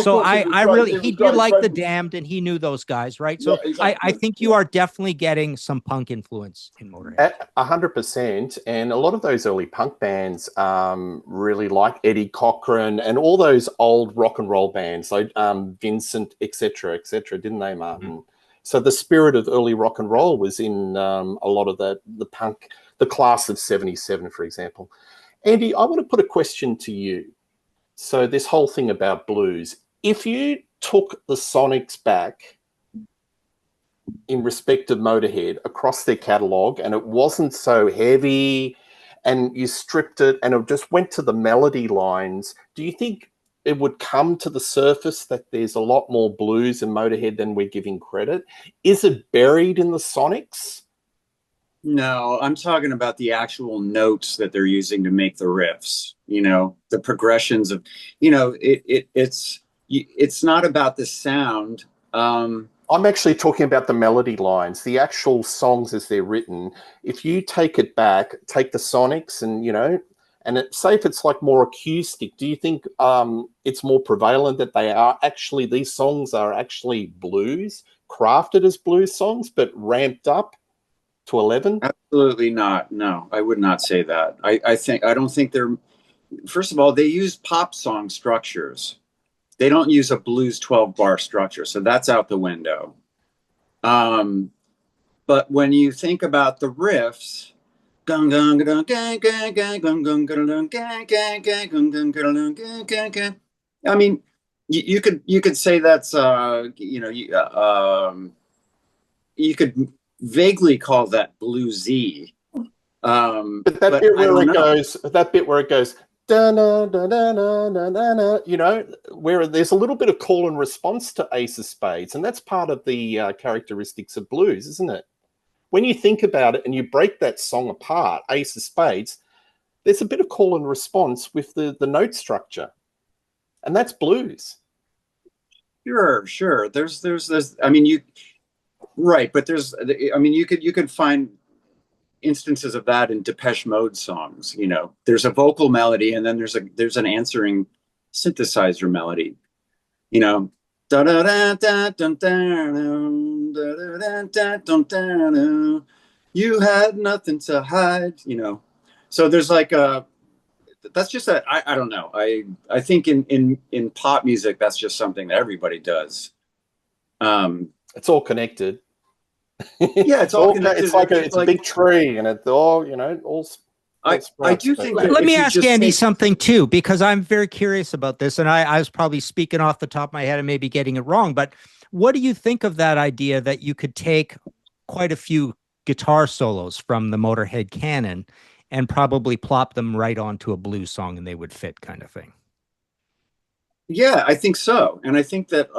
So he did like The Damned, and he knew those guys, right? So yeah, exactly. I think you are definitely getting some punk influence in Motörhead. 100%. And a lot of those early punk bands really like Eddie Cochran and all those old rock and roll bands, like Vincent, etc., didn't they, Martin? Mm-hmm. So the spirit of early rock and roll was in a lot of the punk, the class of 77, for example. Andee, I want to put a question to you. So this whole thing about blues, if you took the Sonics back in respect of Motörhead across their catalogue, and it wasn't so heavy, and you stripped it and it just went to the melody lines, do you think it would come to the surface that there's a lot more blues in Motörhead than we're giving credit. Is it buried in the sonics? No, I'm talking about the actual notes that they're using to make the riffs, you know, the progressions of, you know, it's not about the sound. I'm actually talking about the melody lines, the actual songs as they're written. If you take it back, take the sonics and, you know, and say if it's like more acoustic, do you think it's more prevalent that they are actually, these songs are actually blues, crafted as blues songs, but ramped up to 11? Absolutely not. No, I would not say that. I don't think they're, first of all, they use pop song structures. They don't use a blues 12-bar structure, so that's out the window. But when you think about the riffs, I mean, you could say that's you know, you could vaguely call that bluesy. But that bit where it goes, da na da da na na na na, you know, where there's a little bit of call and response to Ace of Spades, and that's part of the characteristics of blues, isn't it? When you think about it and you break that song apart, Ace of Spades, there's a bit of call and response with the note structure, and that's blues. Sure. There's I mean, right, but there's, I mean, you could find instances of that in Depeche Mode songs. You know, there's a vocal melody and then there's an answering synthesizer melody. You know, da da da da da da da da. You had nothing to hide. You know, so there's like a. That's just that I don't know. I think in pop music that's just something that everybody does. It's all connected. Yeah, it's all connected. It's like a big tree, and it's all, you know, all. I do think. Let me ask Andee something too, because I'm very curious about this, and I was probably speaking off the top of my head and maybe getting it wrong. But what do you think of that idea that you could take quite a few guitar solos from the Motörhead canon and probably plop them right onto a blues song and they would fit, kind of thing? Yeah, I think so, and I think that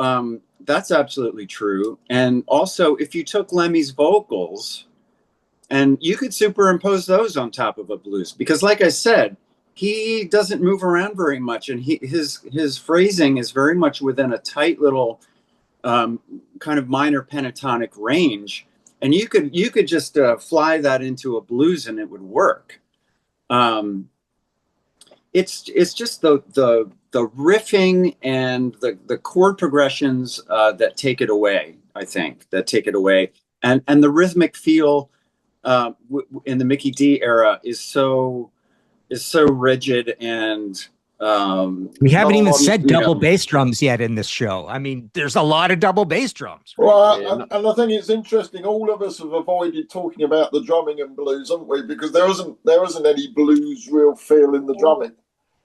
that's absolutely true. And also, if you took Lemmy's vocals and you could superimpose those on top of a blues, because like I said, he doesn't move around very much, and his phrasing is very much within a tight little kind of minor pentatonic range, and you could just fly that into a blues and it would work. It's just the riffing and the chord progressions that take it away. I think that take it away, and the rhythmic feel in the Mickey D era is so rigid, and we haven't even said double bass drums yet in this show. I mean, there's a lot of double bass drums. Right? Well, and I think it's interesting. All of us have avoided talking about the drumming and blues, haven't we? Because there isn't any blues real feel in the drumming.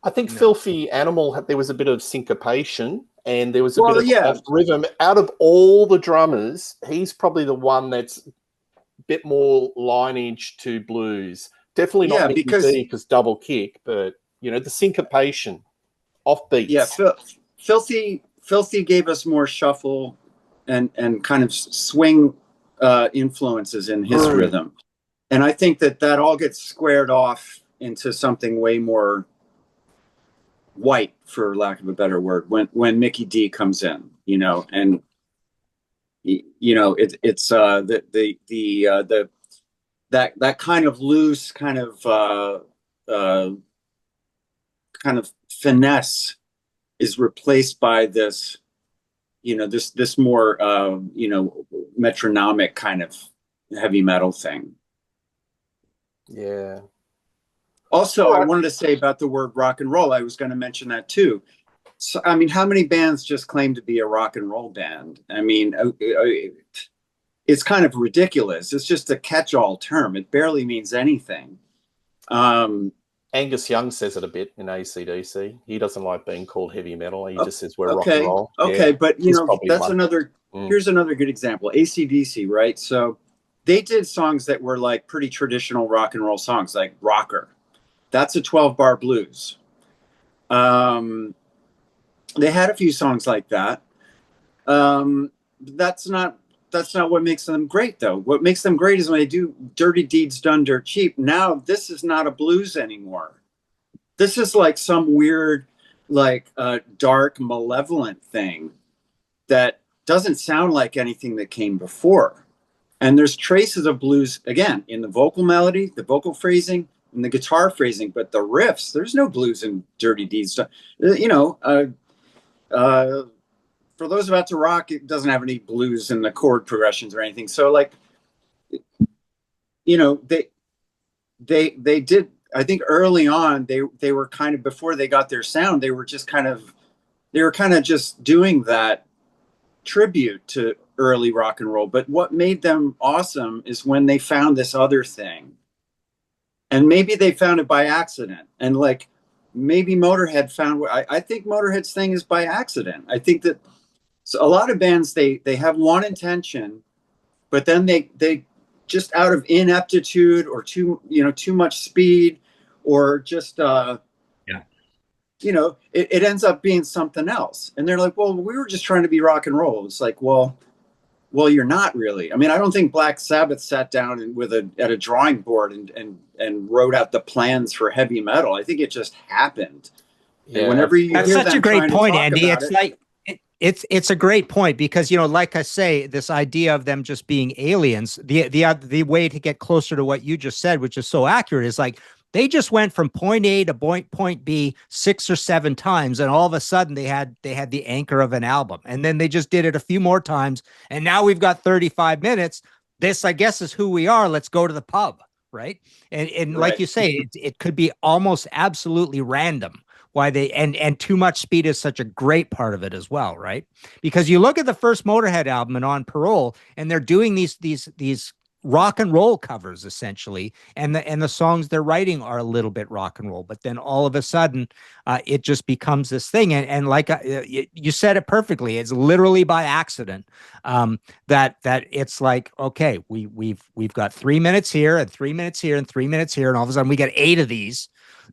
I think Filthy Animal, there was a bit of syncopation and there was a bit of rhythm. Out of all the drummers, he's probably the one that's a bit more lineage to blues. Definitely not Mickey D because double kick, but you know, the syncopation, off beats. Yeah, Filthy gave us more shuffle and kind of swing influences in his rhythm, and I think that all gets squared off into something way more white, for lack of a better word, when Mickey D comes in, you know, and you know it's that kind of loose kind of finesse is replaced by this, you know, this more you know, metronomic kind of heavy metal thing. Yeah. Also, I wanted to say about the word rock and roll. I was going to mention that too. So, I mean, how many bands just claim to be a rock and roll band? I mean, it's kind of ridiculous. It's just a catch-all term. It barely means anything. Angus Young says it a bit in AC/DC. He doesn't like being called heavy metal. He just says we're rock and roll. Okay, yeah, but you know, that's another. Here's another good example. AC/DC, right? So they did songs that were like pretty traditional rock and roll songs, like Rocker. That's a 12-bar blues. They had a few songs like that. That's not what makes them great, though. What makes them great is when they do Dirty Deeds Done Dirt Cheap. Now this is not a blues anymore. This is like some weird, like dark, malevolent thing that doesn't sound like anything that came before. And there's traces of blues, again, in the vocal melody, the vocal phrasing, and the guitar phrasing, but the riffs, there's no blues in Dirty Deeds. You know, for those about to rock, it doesn't have any blues in the chord progressions or anything. So, like, you know, they did. I think early on they were kind of, before they got their sound, they were kind of just doing that tribute to early rock and roll. But what made them awesome is when they found this other thing, and maybe they found it by accident, and like maybe Motörhead found what I think Motörhead's thing is by accident. I think that a lot of bands, they have one intention, but then they just out of ineptitude or too much speed, or just you know, it ends up being something else. And they're like, well, we were just trying to be rock and roll. It's like, well, you're not really. I mean, I don't think Black Sabbath sat down at a drawing board and wrote out the plans for heavy metal. I think it just happened. Yeah. And whenever you That's hear such them a great point, Andee. about It's it, like it's a great point, because, you know, like I say, this idea of them just being aliens, the way to get closer to what you just said, which is so accurate, is like they just went from point A to point B 6 or 7 times, and all of a sudden they had the anchor of an album, and then they just did it a few more times, and now we've got 35 minutes. This, I guess, is who we are. Let's go to the pub, right? And like you say, it could be almost absolutely random why they, and too much speed is such a great part of it as well, right? Because you look at the first Motörhead album and On Parole, and they're doing these rock and roll covers essentially, and the songs they're writing are a little bit rock and roll, but then all of a sudden it just becomes this thing, and like you said it perfectly, it's literally by accident, that it's like, okay, we've got 3 minutes here and 3 minutes here and 3 minutes here, and all of a sudden we get 8 of these.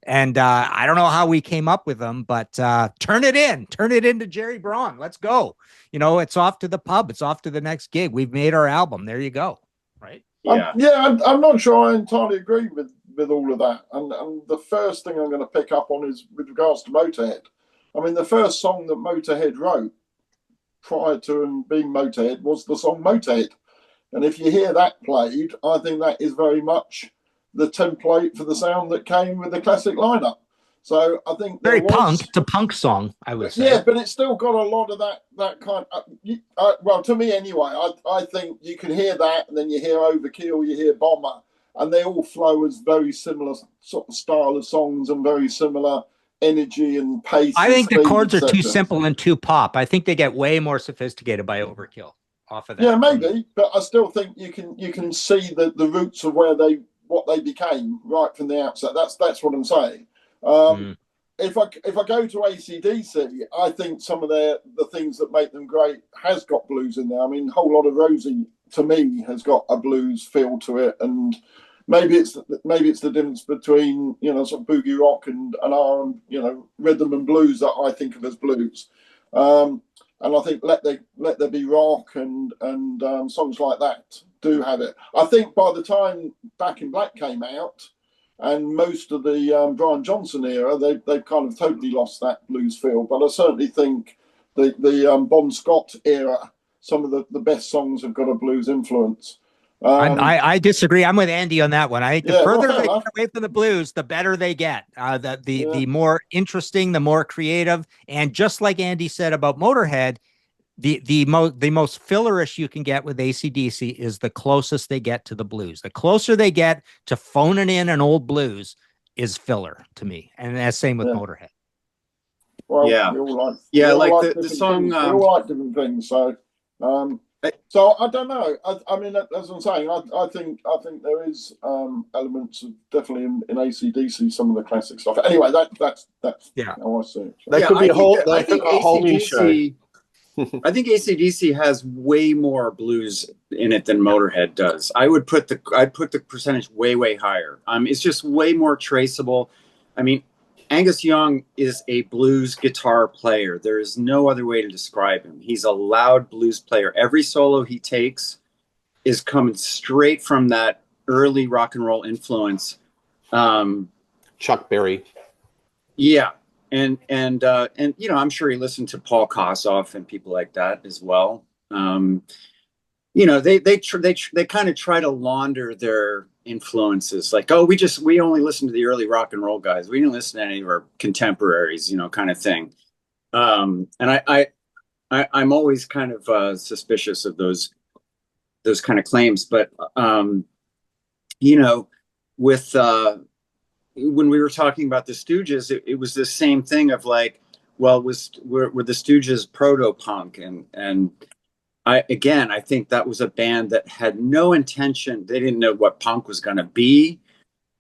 And I don't know how we came up with them, but turn it into Jerry Braun. Let's go. You know, it's off to the pub. It's off to the next gig. We've made our album. There you go. Right. Yeah. I'm not sure I entirely agree with all of that. And the first thing I'm going to pick up on is with regards to Motörhead. I mean, the first song that Motörhead wrote prior to him being Motörhead was the song Motörhead. And if you hear that played, I think that is very much the template for the sound that came with the classic lineup. So I think very punk. It's a punk song, I would say. Yeah, but it's still got a lot of that kind of, well, to me anyway, I think you can hear that, and then you hear Overkill, you hear Bomber, and they all flow as very similar sort of style of songs and very similar energy and pace. I think the chords are too simple and too pop. I think they get way more sophisticated by Overkill off of that. Yeah, maybe, but I still think you can see the roots of what they became right from the outset. That's what I'm saying. If I go to AC/DC, I think some of the things that make them great has got blues in there. I mean, Whole Lot of Rosie to me has got a blues feel to it, and maybe it's the difference between, you know, sort of boogie rock and R, you know, rhythm and blues that I think of as blues. And I think Let There Be Rock and songs like that do have it. I think by the time Back in Black came out, and most of the Brian Johnson era, they've kind of totally lost that blues feel. But I certainly think the Bon Scott era, some of the best songs have got a blues influence. I disagree. I'm with Andee on that one. I think the further they get away from the blues, the better they get. The more interesting, the more creative. And just like Andee said about Motörhead, the most fillerish you can get with AC/DC is the closest they get to the blues. The closer they get to phoning in an old blues is filler to me. And that's same with Motörhead. Well, we all like the song. We all like different things. So I don't know. I mean, as I'm saying, I think there is elements of definitely in AC/DC, some of the classic stuff. Anyway, that's how I see it. So. That could be a whole new show. I think AC/DC has way more blues in it than Motörhead does. I'd put the percentage way higher. It's just way more traceable. I mean, Angus Young is a blues guitar player. There is no other way to describe him. He's a loud blues player. Every solo he takes is coming straight from that early rock and roll influence. Chuck Berry. Yeah. And you know, I'm sure he listened to Paul Kossoff and people like that as well. You know, they kind of try to launder their influences, like, oh, we only listen to the early rock and roll guys. We didn't listen to any of our contemporaries, you know, kind of thing. And I'm always kind of suspicious of those kind of claims. But you know, with when we were talking about the Stooges, it was the same thing of like, well, were the Stooges proto-punk, and I think that was a band that had no intention. They didn't know what punk was going to be.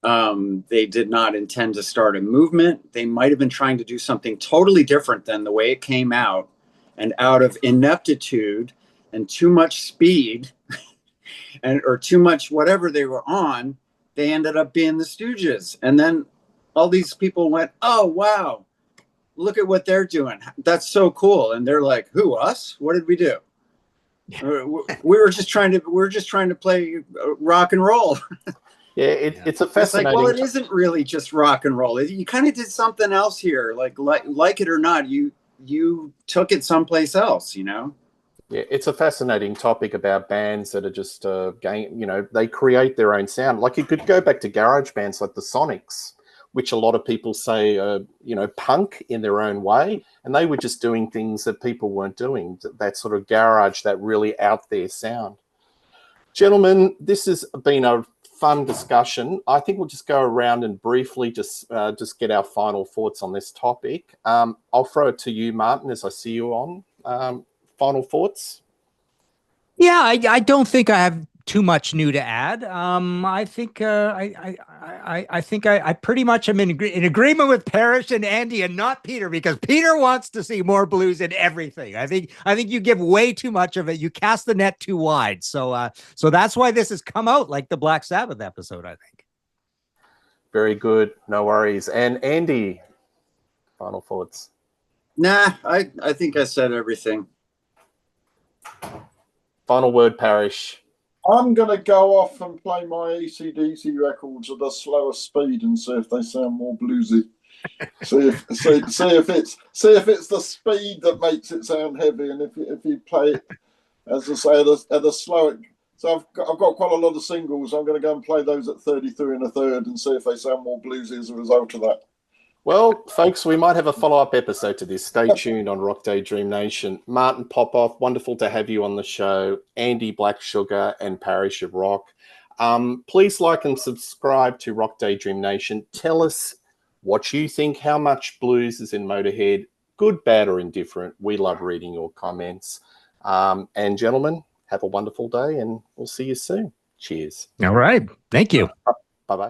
They did not intend to start a movement. They might have been trying to do something totally different than the way it came out. And out of ineptitude and too much speed or too much whatever they were on, they ended up being the Stooges. And then all these people went, oh, wow, look at what they're doing. That's so cool. And they're like, who, us? What did we do? We were just trying to play rock and roll. Yeah, it's a fascinating. It's like, well, it isn't really just rock and roll. You kind of did something else here, like it or not. You took it someplace else, you know. Yeah, it's a fascinating topic about bands that are just you know, they create their own sound. Like you could go back to garage bands like the Sonics, which a lot of people say, you know, punk in their own way. And they were just doing things that people weren't doing, that sort of garage, that really out there sound. Gentlemen, this has been a fun discussion. I think we'll just go around and briefly just get our final thoughts on this topic. I'll throw it to you, Martin, as I see you on. Final thoughts? Yeah, I don't think I have too much new to add. I think I pretty much am in agreement with Parish and Andee and not Peter, because Peter wants to see more blues in everything. I think you give way too much of it. You cast the net too wide. So that's why this has come out like the Black Sabbath episode, I think. Very good. No worries. And Andee, final thoughts? Nah, I think I said everything. Final word, Parish. I'm going to go off and play my AC/DC records at a slower speed and see if they sound more bluesy. see if it's the speed that makes it sound heavy, and if you play it, as I say, at a slower. So I've got quite a lot of singles. I'm going to go and play those at 33 1/3 and see if they sound more bluesy as a result of that. Well, folks, we might have a follow-up episode to this. Stay tuned on Rock Daydream Nation. Martin Popoff, wonderful to have you on the show. Andee Blacksugar and Parish of Rock. Please like and subscribe to Rock Daydream Nation. Tell us what you think, how much blues is in Motörhead, good, bad, or indifferent. We love reading your comments. And gentlemen, have a wonderful day, and we'll see you soon. Cheers. All right. Thank you.